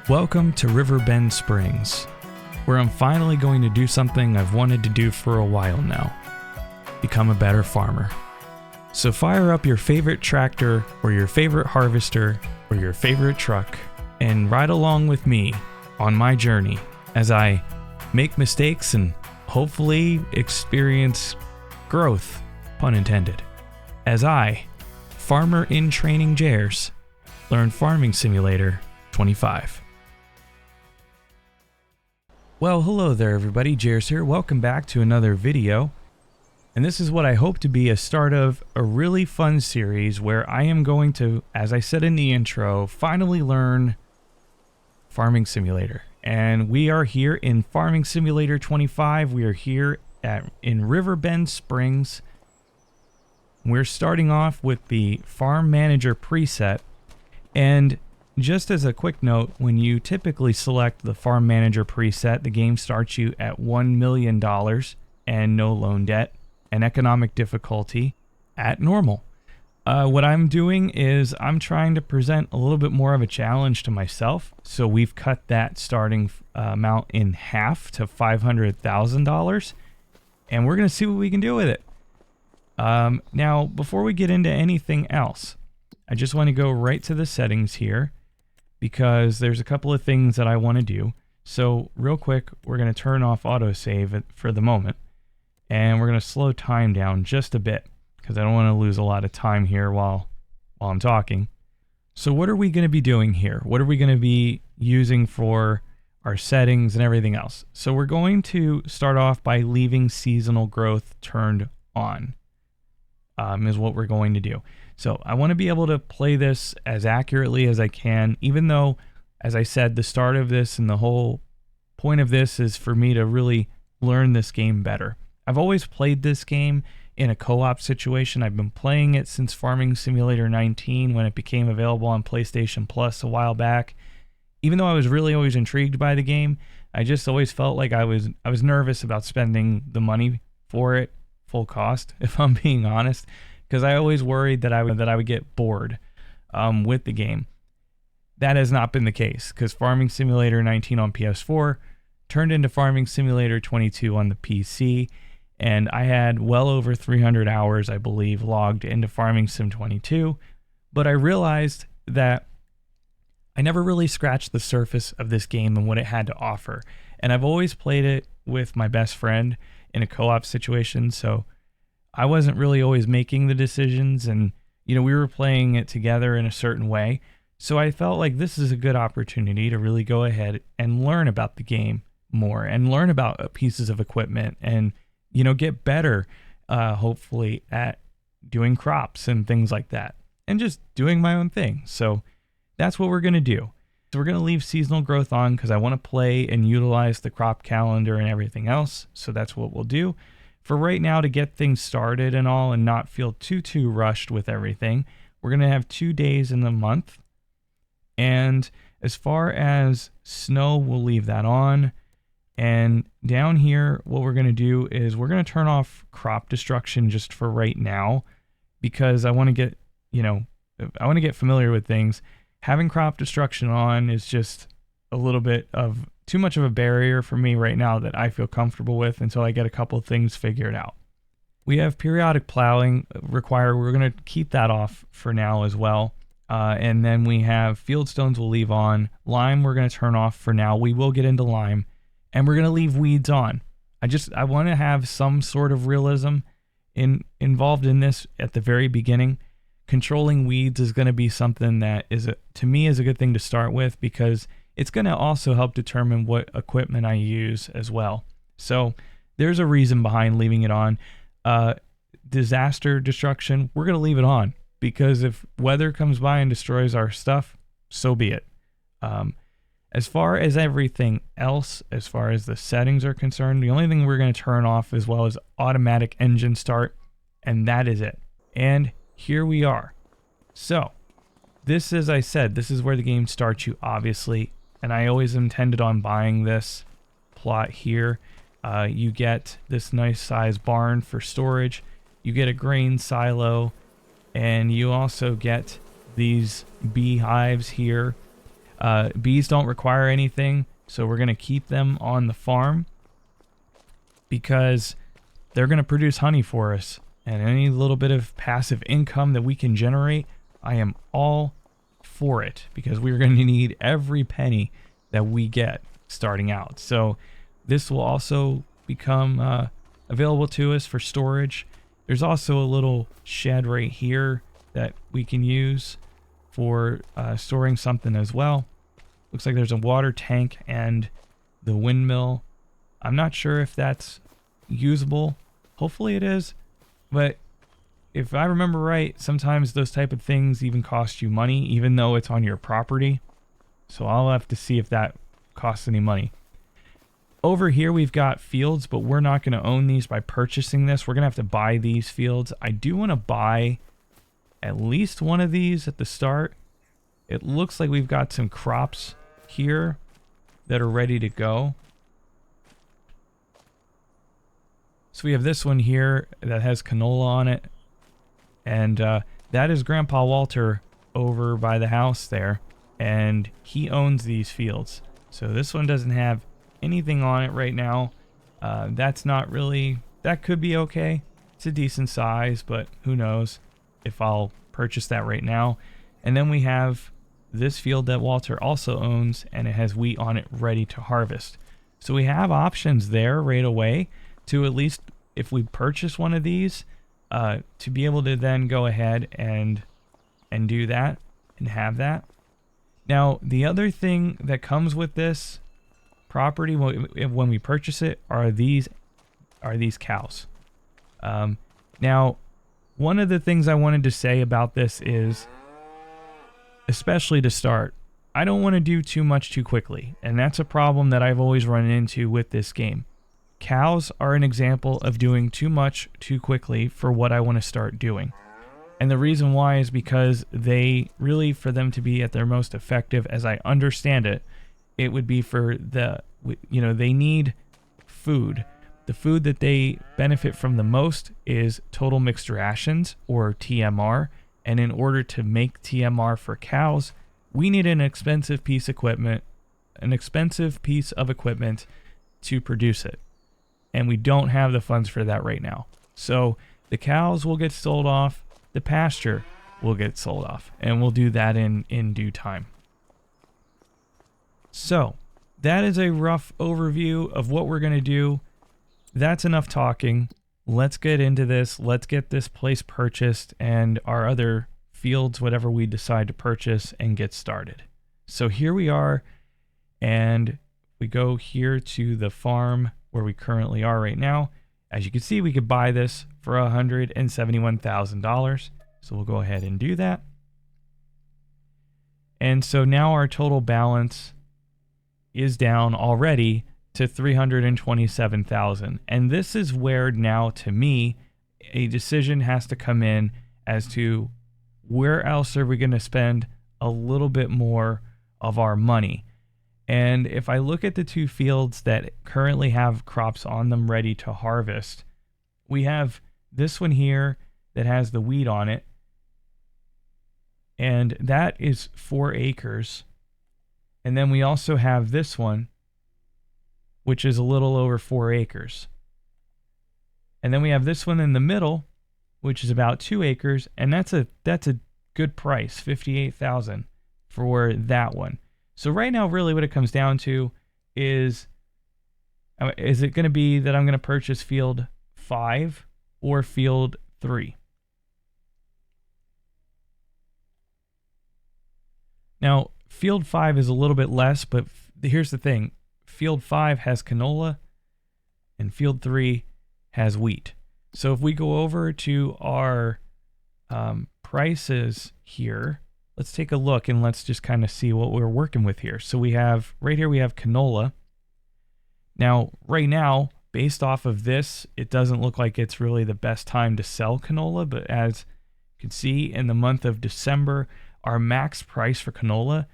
Welcome to Riverbend Springs, where I'm finally going to do something I've wanted to do for a while now. Become a better farmer. So fire up your favorite tractor or your favorite harvester or your favorite truck and ride along with me on my journey as I make mistakes and hopefully experience growth, pun intended, as I, Farmer in Training Jers, learn Farming Simulator 25. Well, hello there everybody, Jers here. Welcome back to another video. And this is what I hope to be a start of a really fun series where I am going to, as I said in the intro, finally learn Farming Simulator. And we are here in Farming Simulator 25. We are here in Riverbend Springs. We're starting off with the Farm Manager preset. And just as a quick note, when you typically select the Farm Manager preset, the game starts you at $1 million and no loan debt and economic difficulty at normal. What I'm doing is I'm trying to present a little bit more of a challenge to myself. So we've cut that starting amount in half to $500,000, and we're going to see what we can do with it. Now, before we get into anything else, I just want to go right to the settings here, because there's a couple of things that I want to do. So real quick, we're going to turn off autosave for the moment, and we're going to slow time down just a bit because I don't want to lose a lot of time here while I'm talking. So what are we going to be doing here? What are we going to be using for our settings and everything else? So we're going to start off by leaving seasonal growth turned on, is what we're going to do. So I want to be able to play this as accurately as I can, even though, as I said, the start of this and the whole point of this is for me to really learn this game better. I've always played this game in a co-op situation. I've been playing it since Farming Simulator 19 when it became available on PlayStation Plus a while back. Even though I was really always intrigued by the game, I just always felt like I was nervous about spending the money for it full cost, if I'm being honest, because I always worried that I would get bored with the game. That has not been the case, because Farming Simulator 19 on PS4 turned into Farming Simulator 22 on the PC, and I had well over 300 hours, I believe, logged into Farming Sim 22, but I realized that I never really scratched the surface of this game and what it had to offer, and I've always played it with my best friend in a co-op situation, so I wasn't really always making the decisions, and we were playing it together in a certain way. So I felt like this is a good opportunity to really go ahead and learn about the game more and learn about pieces of equipment and get better, hopefully, at doing crops and things like that, and just doing my own thing. So that's what we're going to do. So we're going to leave seasonal growth on because I want to play and utilize the crop calendar and everything else. So that's what we'll do. For right now, to get things started and all and not feel too rushed with everything, we're going to have 2 days in the month. And as far as snow, we'll leave that on. And down here, what we're going to do is we're going to turn off crop destruction just for right now, because I want to get, familiar with things. Having crop destruction on is just a little bit of too much of a barrier for me right now that I feel comfortable with until I get a couple of things figured out. We have periodic plowing required. We're going to keep that off for now as well. And then we have field stones we'll leave on. Lime we're going to turn off for now. We will get into lime. And we're going to leave weeds on. I want to have some sort of realism involved in this at the very beginning. Controlling weeds is going to be something that to me is a good thing to start with, because it's going to also help determine what equipment I use as well. So there's a reason behind leaving it on. Disaster destruction, we're going to leave it on, because if weather comes by and destroys our stuff, so be it. As far as everything else, as far as the settings are concerned, the only thing we're going to turn off as well is automatic engine start, and that is it. And here we are. So this, as I said, this is where the game starts you, obviously, and I always intended on buying this plot here. You get this nice size barn for storage. You get a grain silo, and you also get these beehives here. Bees don't require anything, so we're going to keep them on the farm because they're going to produce honey for us. And any little bit of passive income that we can generate, I am all for it, because we're going to need every penny that we get starting out. So this will also become available to us for storage. There's also a little shed right here that we can use for storing something as well. Looks like there's a water tank and the windmill. I'm not sure if that's usable. Hopefully it is. But if I remember right, sometimes those type of things even cost you money, even though it's on your property. So I'll have to see if that costs any money. Over here we've got fields, but we're not going to own these by purchasing this. We're going to have to buy these fields. I do want to buy at least one of these at the start. It looks like we've got some crops here that are ready to go. So we have this one here that has canola on it. And that is Grandpa Walter over by the house there. And he owns these fields. So this one doesn't have anything on it right now. That's not really... That could be okay. It's a decent size, but who knows if I'll purchase that right now. And then we have this field that Walter also owns, and it has wheat on it ready to harvest. So we have options there right away to, at least if we purchase one of these, to be able to then go ahead and do that and have that. Now, the other thing that comes with this property when we purchase it are these cows. Now, one of the things I wanted to say about this is, especially to start, I don't want to do too much too quickly, and that's a problem that I've always run into with this game. Cows are an example of doing too much too quickly for what I want to start doing. And the reason why is because they really, for them to be at their most effective, as I understand it, it would be for the, they need food. The food that they benefit from the most is total mixed rations, or TMR. And in order to make TMR for cows, we need an expensive piece of equipment to produce it. And we don't have the funds for that right now. So the cows will get sold off, the pasture will get sold off, and we'll do that in due time. So that is a rough overview of what we're going to do. That's enough talking. Let's get into this. Let's get this place purchased and our other fields, whatever we decide to purchase, and get started. So here we are, and we go here to the farm where we currently are right now. As you can see, we could buy this for $171,000. So we'll go ahead and do that. And so now our total balance is down already to $327,000. And this is where now, to me, a decision has to come in as to where else are we going to spend a little bit more of our money. And if I look at the two fields that currently have crops on them ready to harvest, we have this one here that has the wheat on it, and that is 4 acres. And then we also have this one, which is a little over 4 acres. And then we have this one in the middle, which is about 2 acres, and that's a good price, $58,000 for that one. So right now, really what it comes down to is it going to be that I'm going to purchase field 5 or field 3? Now, field 5 is a little bit less, but here's the thing. Field 5 has canola and field 3 has wheat. So if we go over to our prices here, let's take a look and let's just kind of see what we're working with here. So we have, right here we have canola. Now, right now, based off of this, it doesn't look like it's really the best time to sell canola, but as you can see, in the month of December, our max price for canola,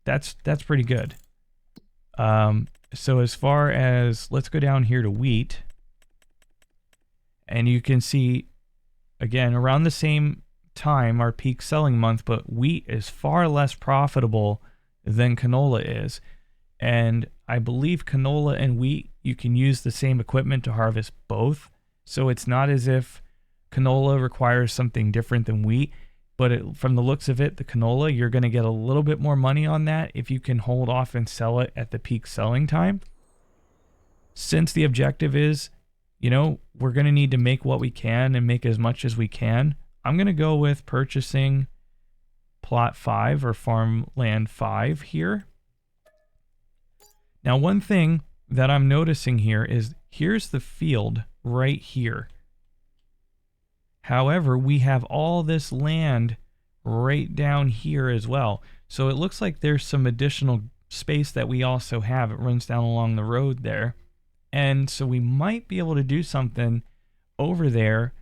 that's pretty good. So as far as, let's go down here to wheat, and you can see, again, around the same time, our peak selling month, but wheat is far less profitable than canola is. And I believe canola and wheat, you can use the same equipment to harvest both. So it's not as if canola requires something different than wheat. But from the looks of it, the canola, you're going to get a little bit more money on that if you can hold off and sell it at the peak selling time. Since the objective is, we're going to need to make what we can and make as much as we can, I'm going to go with purchasing plot 5 or farmland 5 here. Now, one thing that I'm noticing here is here's the field right here. However, we have all this land right down here as well. So it looks like there's some additional space that we also have. It runs down along the road there. And so we might be able to do something over there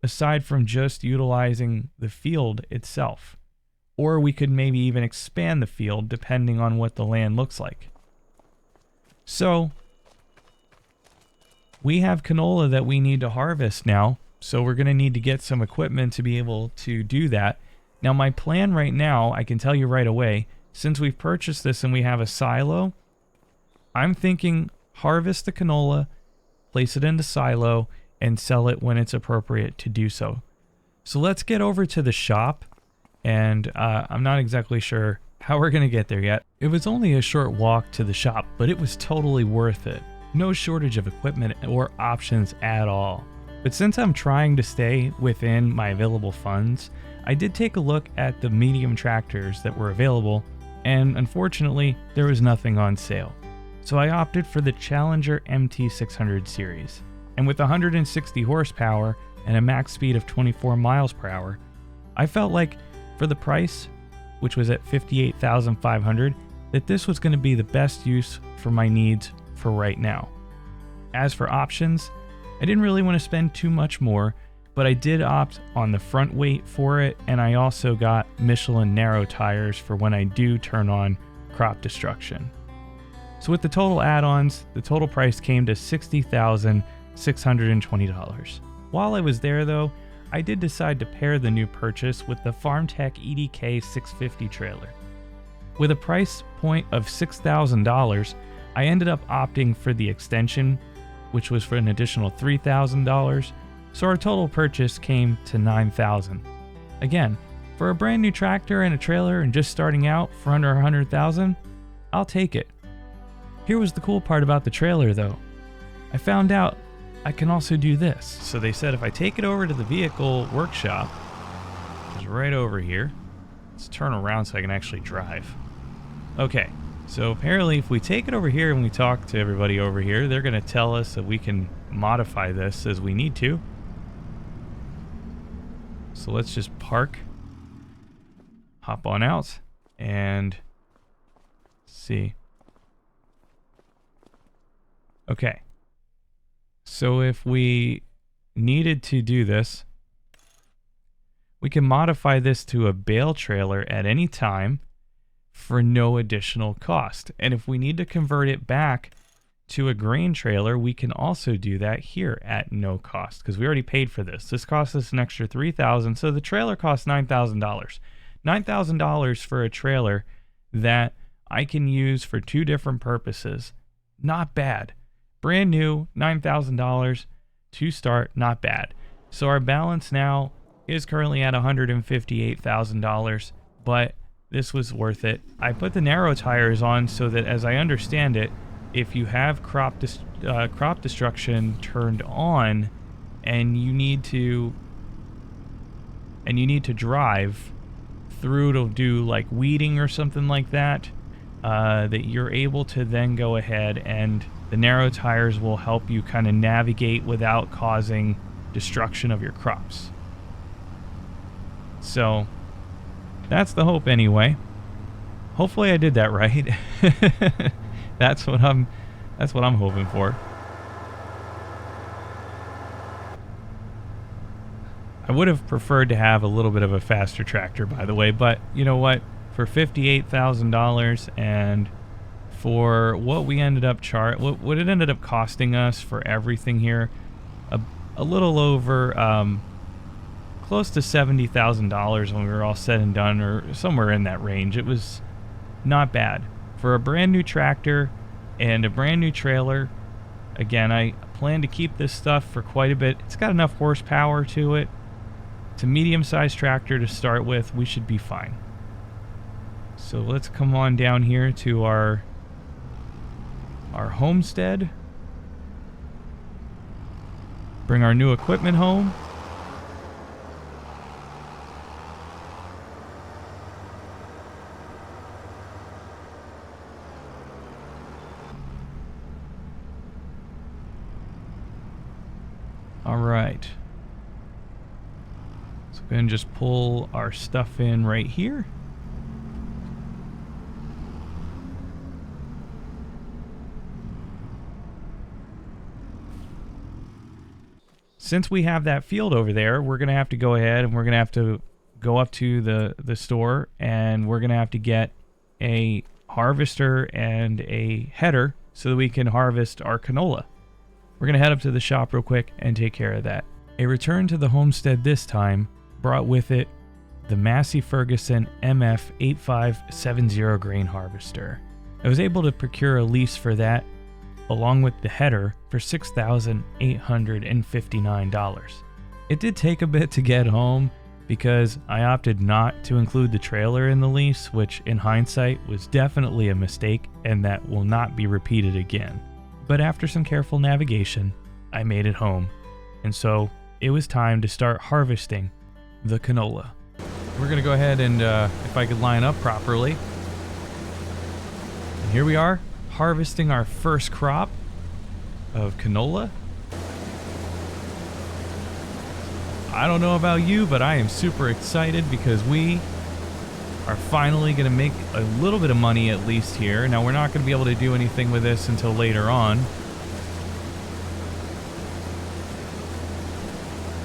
aside from just utilizing the field itself. Or we could maybe even expand the field depending on what the land looks like. So we have canola that we need to harvest now. So we're going to need to get some equipment to be able to do that. Now my plan right now, I can tell you right away, since we've purchased this and we have a silo, I'm thinking harvest the canola, place it in the silo, and sell it when it's appropriate to do so. So let's get over to the shop, and I'm not exactly sure how we're going to get there yet. It was only a short walk to the shop, but it was totally worth it. No shortage of equipment or options at all. But since I'm trying to stay within my available funds, I did take a look at the medium tractors that were available, and unfortunately, there was nothing on sale. So I opted for the Challenger MT600 series. And with 160 horsepower and a max speed of 24 miles per hour, I felt like for the price, which was at $58,500, that this was going to be the best use for my needs for right now. As for options, I didn't really want to spend too much more, but I did opt on the front weight for it, and I also got Michelin narrow tires for when I do turn on crop destruction. So with the total add-ons, the total price came to $60,620. While I was there though, I did decide to pair the new purchase with the FarmTech EDK 650 trailer. With a price point of $6,000, I ended up opting for the extension, which was for an additional $3,000, so our total purchase came to $9,000. Again, for a brand new tractor and a trailer and just starting out for under $100,000, I'll take it. Here was the cool part about the trailer though. I found out I can also do this. So they said if I take it over to the vehicle workshop, which is right over here, let's turn around so I can actually drive. Okay, so apparently if we take it over here and we talk to everybody over here, they're going to tell us that we can modify this as we need to. So let's just park, hop on out, and see. Okay, so if we needed to do this, we can modify this to a bale trailer at any time for no additional cost. And if we need to convert it back to a grain trailer, we can also do that here at no cost because we already paid for this. This cost us an extra $3,000, so the trailer costs $9,000. $9,000 for a trailer that I can use for two different purposes. Not bad. Brand new, $9,000 to start, not bad. So our balance now is currently at $158,000, but this was worth it. I put the narrow tires on so that, as I understand it, if you have crop destruction turned on and you need to drive through to do like weeding or something like that, that you're able to then go ahead and the narrow tires will help you kind of navigate without causing destruction of your crops. So that's the hope anyway. Hopefully I did that right. That's what I'm hoping for. I would have preferred to have a little bit of a faster tractor, by the way, but you know what? For $58,000 and for what we ended up what it ended up costing us for everything here, a little over close to $70,000 when we were all said and done, or somewhere in that range. It was not bad. For a brand new tractor and a brand new trailer, again, I plan to keep this stuff for quite a bit. It's got enough horsepower to it. It's a medium-sized tractor to start with. We should be fine. So let's come on down here to our homestead. Bring our new equipment home. All right. So we're going to just pull our stuff in right here. Since we have that field over there, we're going to have to go ahead and we're going to have to go up to the store, and we're going to have to get a harvester and a header so that we can harvest our canola. We're going to head up to the shop real quick and take care of that. A return to the homestead this time brought with it the Massey Ferguson MF8570 grain harvester. I was able to procure a lease for that along with the header for $6,859. It did take a bit to get home because I opted not to include the trailer in the lease, which in hindsight was definitely a mistake and that will not be repeated again. But after some careful navigation, I made it home, and so it was time to start harvesting the canola. We're going to go ahead and, if I could line up properly, and here we are, harvesting our first crop of canola. I don't know about you, but I am super excited because we are finally going to make a little bit of money at least here. Now, we're not going to be able to do anything with this until later on,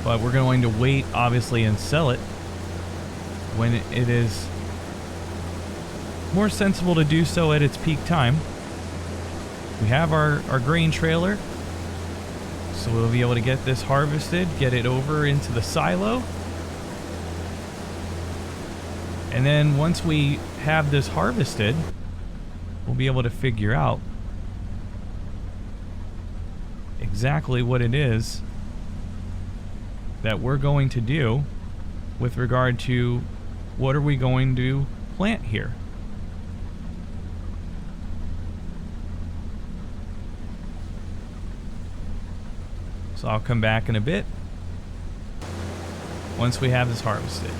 but we're going to wait, obviously, and sell it when it is more sensible to do so at its peak time. We have our grain trailer, so we'll be able to get this harvested, get it over into the silo. And then once we have this harvested, we'll be able to figure out exactly what it is that we're going to do with regard to what are we going to plant here. So I'll come back in a bit once we have this harvested.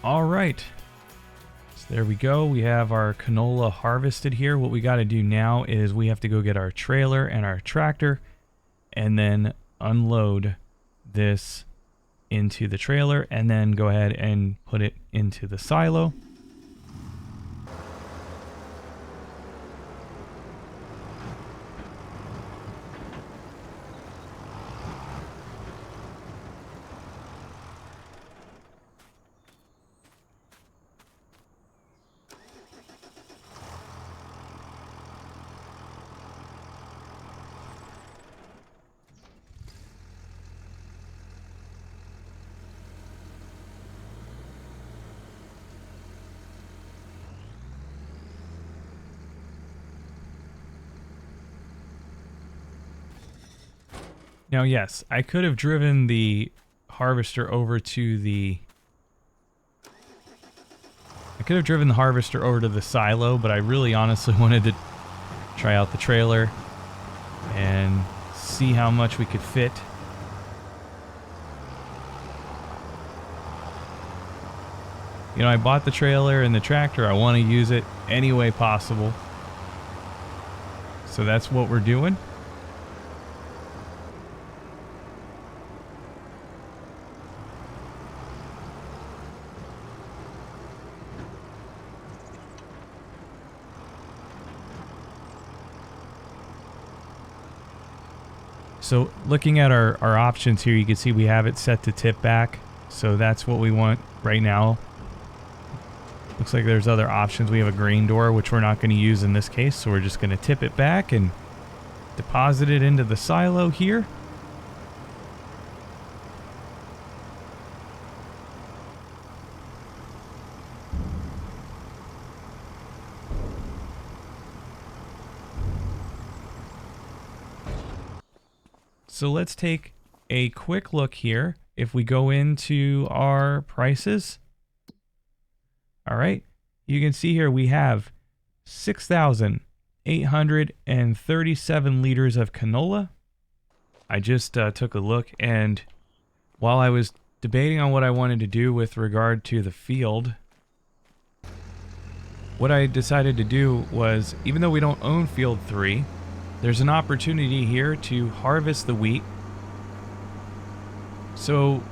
All right, so there we go. We have our canola harvested here. What we got to do now is we have to go get our trailer and our tractor and then unload this into the trailer and then go ahead and put it into the silo. Now, yes, I could have driven the harvester over to the... I could have driven the harvester over to the silo, but I really honestly wanted to try out the trailer and see how much we could fit. You know, I bought the trailer and the tractor. I want to use it any way possible. So that's what we're doing. So looking at our options here, you can see we have it set to tip back. So that's what we want right now. Looks like there's other options. We have a grain door, which we're not going to use in this case. So we're just going to tip it back and deposit it into the silo here. So let's take a quick look here. If we go into our prices, all right, you can see here we have 6,837 liters of canola. I just took a look, and while I was debating on what I wanted to do with regard to the field, what I decided to do was, even though we don't own Field 3, there's an opportunity here to harvest the wheat. So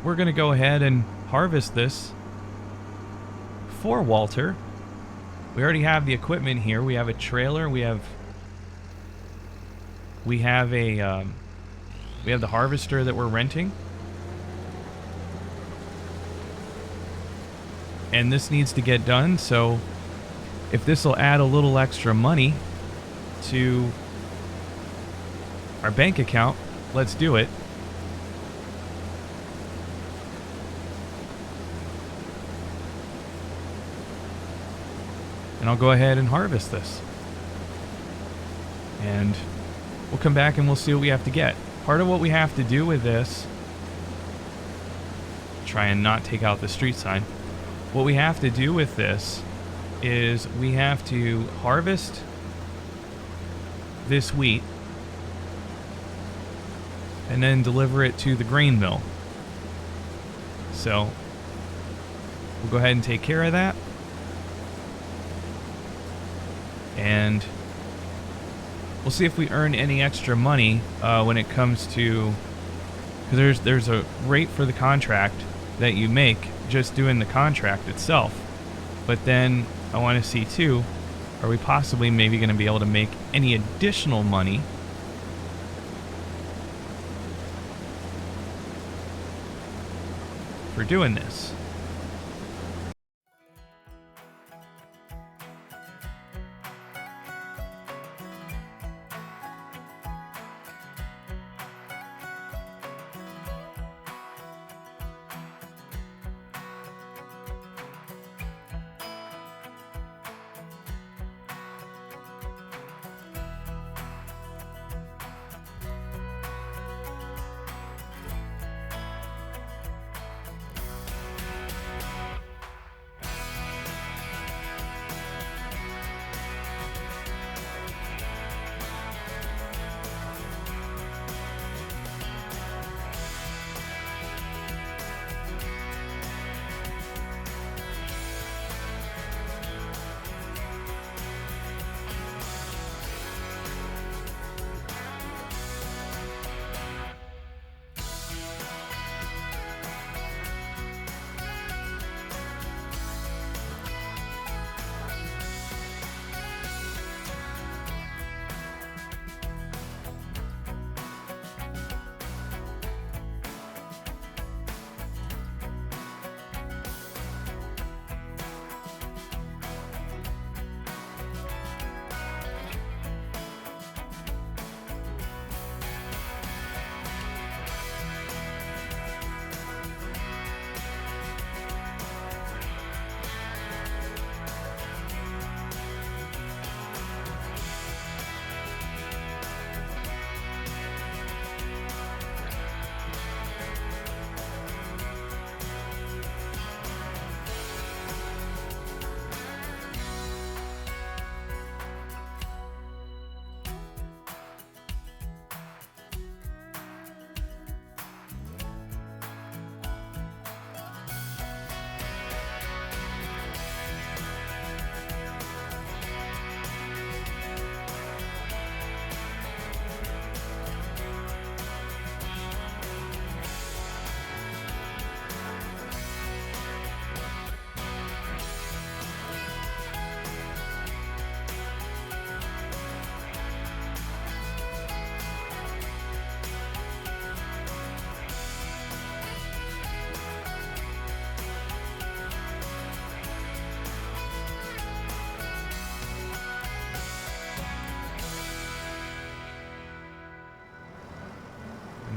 we're going to go ahead and harvest this for Walter. We already have the equipment here. We have a trailer. We have the harvester that we're renting. And this needs to get done, so if this will add a little extra money to our bank account, let's do it. And I'll go ahead and harvest this. And we'll come back and we'll see what we have to get. Part of what we have to do with this, try and not take out the street sign. What we have to do with this is we have to harvest this wheat and then deliver it to the grain mill. So we'll go ahead and take care of that. And we'll see if we earn any extra money when it comes to, because there's a rate for the contract that you make just doing the contract itself. But then I want to see too, are we possibly maybe going to be able to make any additional money for doing this?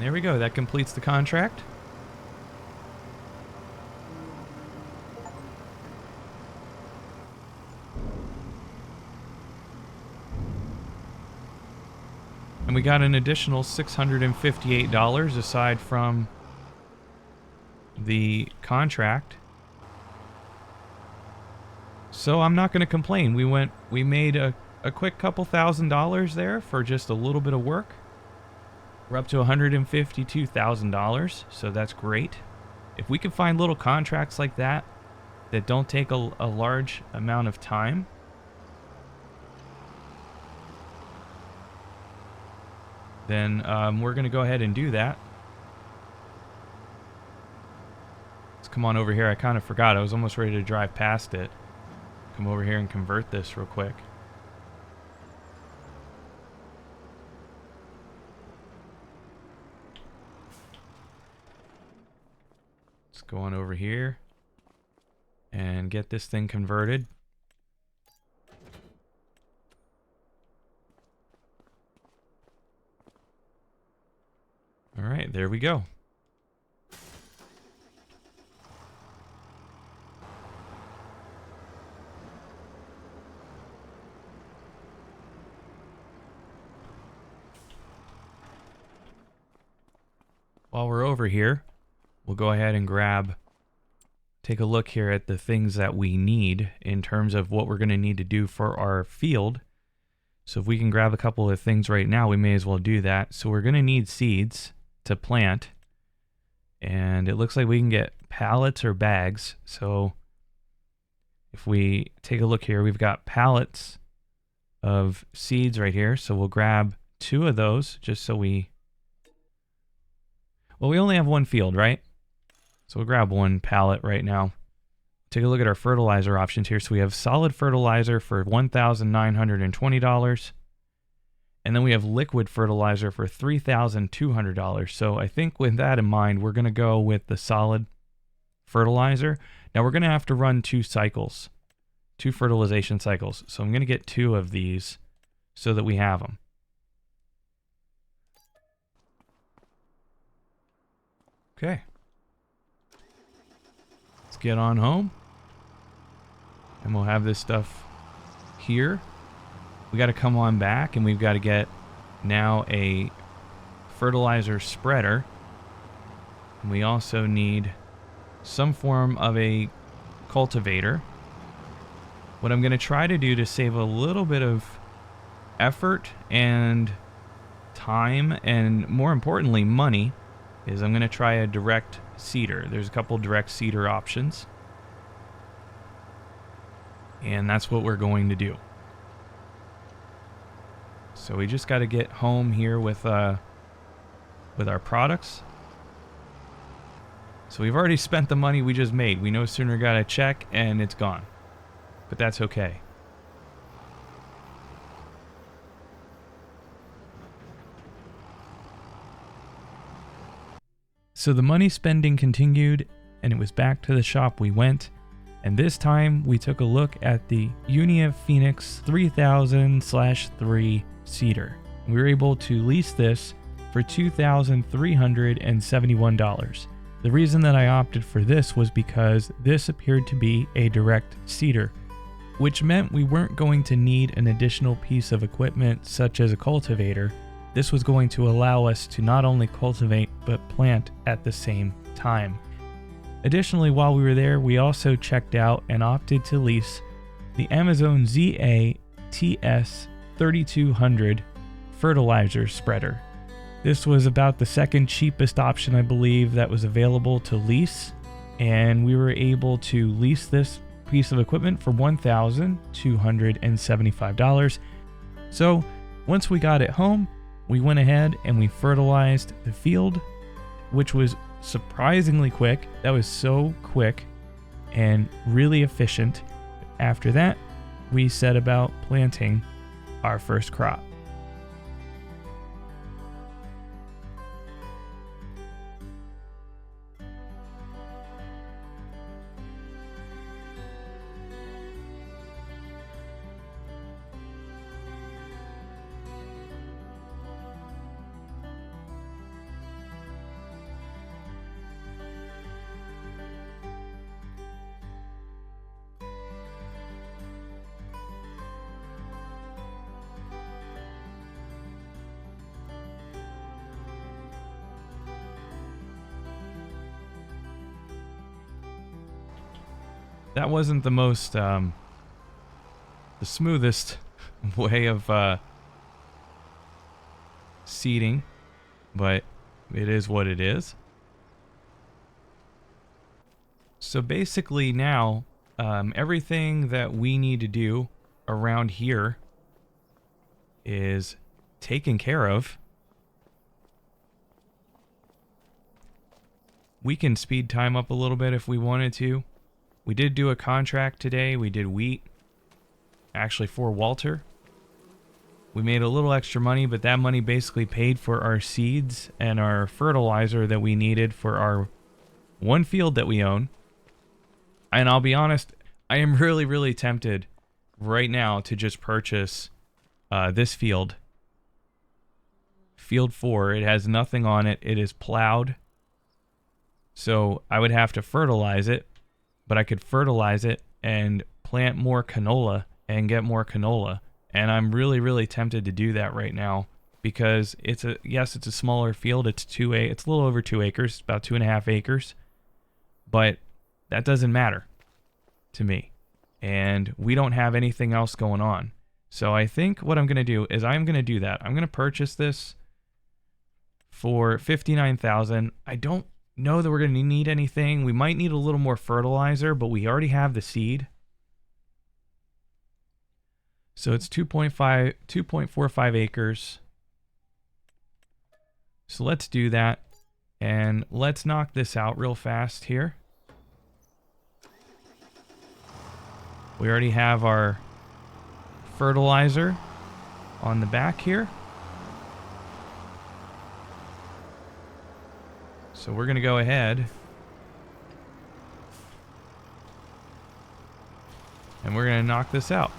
there we go. That completes the contract. And we got an additional $658 aside from the contract. So I'm not going to complain. We made a quick couple $1,000s there for just a little bit of work. We're up to $152,000, so that's great. If we can find little contracts like that that don't take a large amount of time, then we're going to go ahead and do that. Let's come on over here. I kind of forgot. I was almost ready to drive past it. Come over here and convert this real quick. Let's go on over here and get this thing converted. All right, there we go. While we're over here, we'll go ahead and take a look here at the things that we need in terms of what we're going to need to do for our field. So if we can grab a couple of things right now, we may as well do that. So we're going to need seeds to plant. And it looks like we can get pallets or bags. So if we take a look here, we've got pallets of seeds right here. So we'll grab 2 of those just so we only have 1 field, right? So we'll grab 1 pallet right now. Take a look at our fertilizer options here. So we have solid fertilizer for $1,920. And then we have liquid fertilizer for $3,200. So I think with that in mind, we're going to go with the solid fertilizer. Now we're going to have to run 2 cycles, 2 fertilization cycles. So I'm going to get 2 of these so that we have them. Okay. Let's get on home. And we'll have this stuff here. We got to come on back and we've got to get now a fertilizer spreader. And we also need some form of a cultivator. What I'm going to try to do to save a little bit of effort and time and more importantly money is I'm going to try a direct seeder. There's a couple direct seeder options. And that's what we're going to do. So we just got to get home here with our products. So we've already spent the money we just made. We no sooner got a check and it's gone. But that's okay. So the money spending continued, and it was back to the shop we went. And this time we took a look at the Unia Phoenix 3000/3 seeder. We were able to lease this for $2,371. The reason that I opted for this was because this appeared to be a direct seeder, which meant we weren't going to need an additional piece of equipment such as a cultivator. This was going to allow us to not only cultivate but plant at the same time. Additionally, while we were there, we also checked out and opted to lease the Amazone ZA TS 3200 fertilizer spreader. This was about the second cheapest option, I believe, that was available to lease, and we were able to lease this piece of equipment for $1,275. So once we got it home, we went ahead and we fertilized the field, which was surprisingly quick. That was so quick and really efficient. After that, we set about planting our first crop. that wasn't the most, the smoothest way of seeding, but it is what it is. So basically now, everything that we need to do around here is taken care of. We can speed time up a little bit if we wanted to. We did do a contract today. We did wheat, actually for Walter. We made a little extra money, but that money basically paid for our seeds and our fertilizer that we needed for our one field that we own. And I'll be honest, I am really, really tempted right now to just purchase this field. Field 4. It has nothing on it. It is plowed. So I would have to fertilize it, but I could fertilize it and plant more canola and get more canola. And I'm really, really tempted to do that right now because it's a smaller field. It's a little over 2 acres, about 2.5 acres, but that doesn't matter to me. And we don't have anything else going on. So I think what I'm going to do is I'm going to do that. I'm going to purchase this for $59,000. I don't know that we're going to need anything. We might need a little more fertilizer, but we already have the seed. So it's 2.45 acres. So let's do that. And let's knock this out real fast here. We already have our fertilizer on the back here. So we're going to go ahead and we're going to knock this out.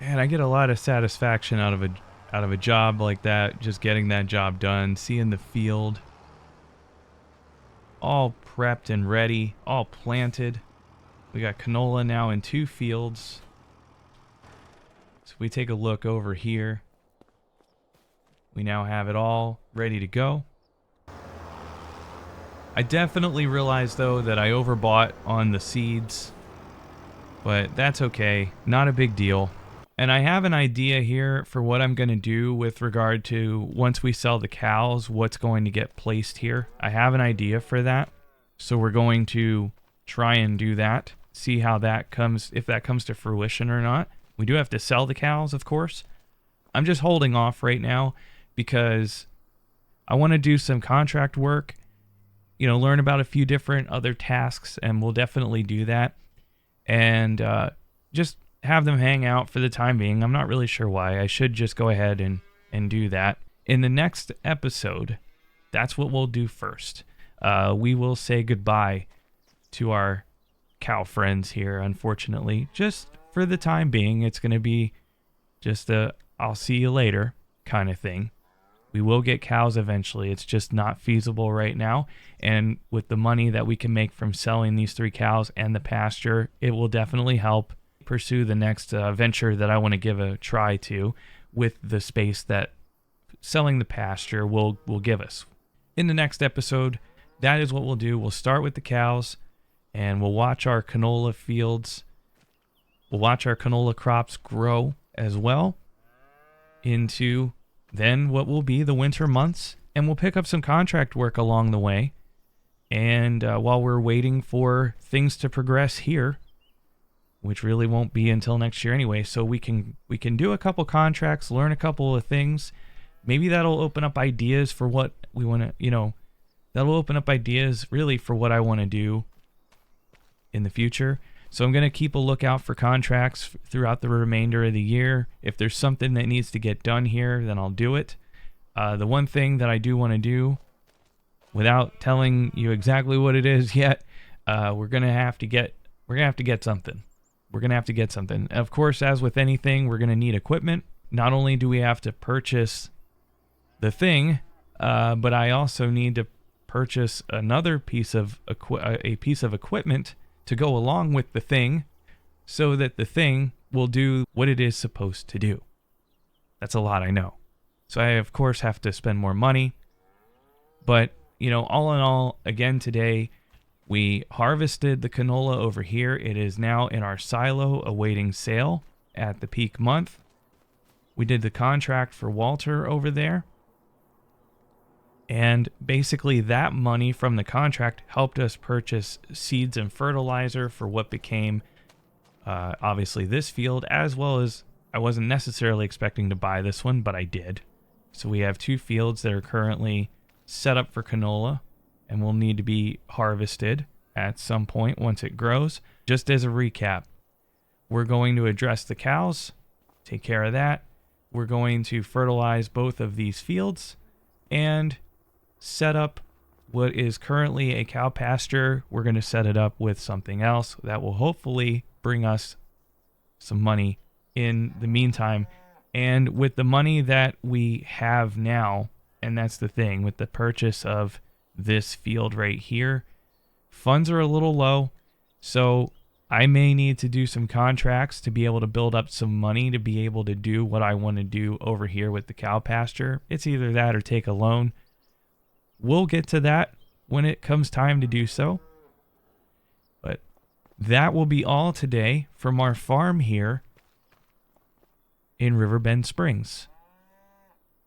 Man, I get a lot of satisfaction out of a job like that, just getting that job done, seeing the field all prepped and ready, all planted. We got canola now in 2 fields. So if we take a look over here, we now have it all ready to go. I definitely realized though that I overbought on the seeds, but that's okay, not a big deal. And I have an idea here for what I'm going to do with regard to once we sell the cows, what's going to get placed here. I have an idea for that. So we're going to try and do that, see how that comes, if that comes to fruition or not. We do have to sell the cows, of course. I'm just holding off right now because I want to do some contract work, you know, learn about a few different other tasks, and we'll definitely do that. And just have them hang out for the time being. I'm not really sure why. I should just go ahead and do that. In the next episode, that's what we'll do first. We will say goodbye to our cow friends here, unfortunately. Just for the time being, it's going to be just a I'll see you later kind of thing. We will get cows eventually. It's just not feasible right now. And with the money that we can make from selling these 3 cows and the pasture, it will definitely help pursue the next venture that I want to give a try to with the space that selling the pasture will give us. In the next episode, that is what we'll do. We'll start with the cows and we'll watch our canola fields. We'll watch our canola crops grow as well into then what will be the winter months, and we'll pick up some contract work along the way And while we're waiting for things to progress here, which really won't be until next year anyway, so we can do a couple contracts, learn a couple of things. Maybe that'll open up ideas for what we want to, that'll open up ideas really for what I want to do in the future. So I'm going to keep a lookout for contracts throughout the remainder of the year. If there's something that needs to get done here, then I'll do it. The one thing that I do want to do, without telling you exactly what it is yet, we're going to have to get something. We're going to have to get something. Of course, as with anything, we're going to need equipment. Not only do we have to purchase the thing, but I also need to purchase another piece of equipment to go along with the thing so that the thing will do what it is supposed to do. That's a lot, I know. So I, of course, have to spend more money. But, all in all, again, today, we harvested the canola over here. It is now in our silo awaiting sale at the peak month. We did the contract for Walter over there. And basically that money from the contract helped us purchase seeds and fertilizer for what became obviously this field, as well as I wasn't necessarily expecting to buy this one, but I did. So we have 2 fields that are currently set up for canola and will need to be harvested at some point once it grows. Just as a recap, we're going to address the cows, take care of that. We're going to fertilize both of these fields and set up what is currently a cow pasture. We're going to set it up with something else that will hopefully bring us some money in the meantime. And with the money that we have now, and that's the thing, with the purchase of this field right here, funds are a little low, so I may need to do some contracts to be able to build up some money to be able to do what I want to do over here with the cow pasture. It's either that or take a loan. We'll get to that when it comes time to do so. But that will be all today from our farm here in Riverbend Springs.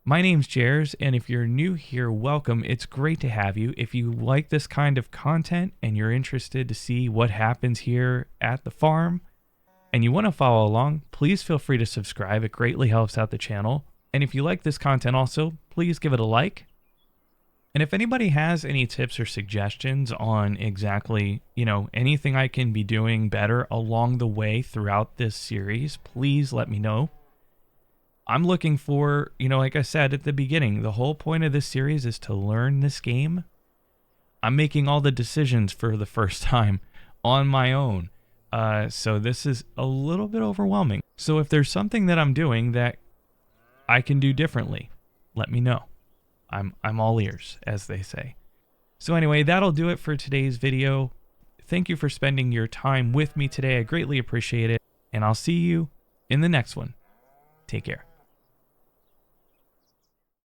My name's Jers, and if you're new here, welcome. It's great to have you. If you like this kind of content and you're interested to see what happens here at the farm and you want to follow along, please feel free to subscribe. It greatly helps out the channel. And if you like this content also, please give it a like. And if anybody has any tips or suggestions on exactly, anything I can be doing better along the way throughout this series, please let me know. I'm looking for, like I said at the beginning, the whole point of this series is to learn this game. I'm making all the decisions for the first time on my own. So this is a little bit overwhelming. So if there's something that I'm doing that I can do differently, let me know. I'm all ears, as they say. So anyway, that'll do it for today's video. Thank you for spending your time with me today. I greatly appreciate it. And I'll see you in the next one. Take care.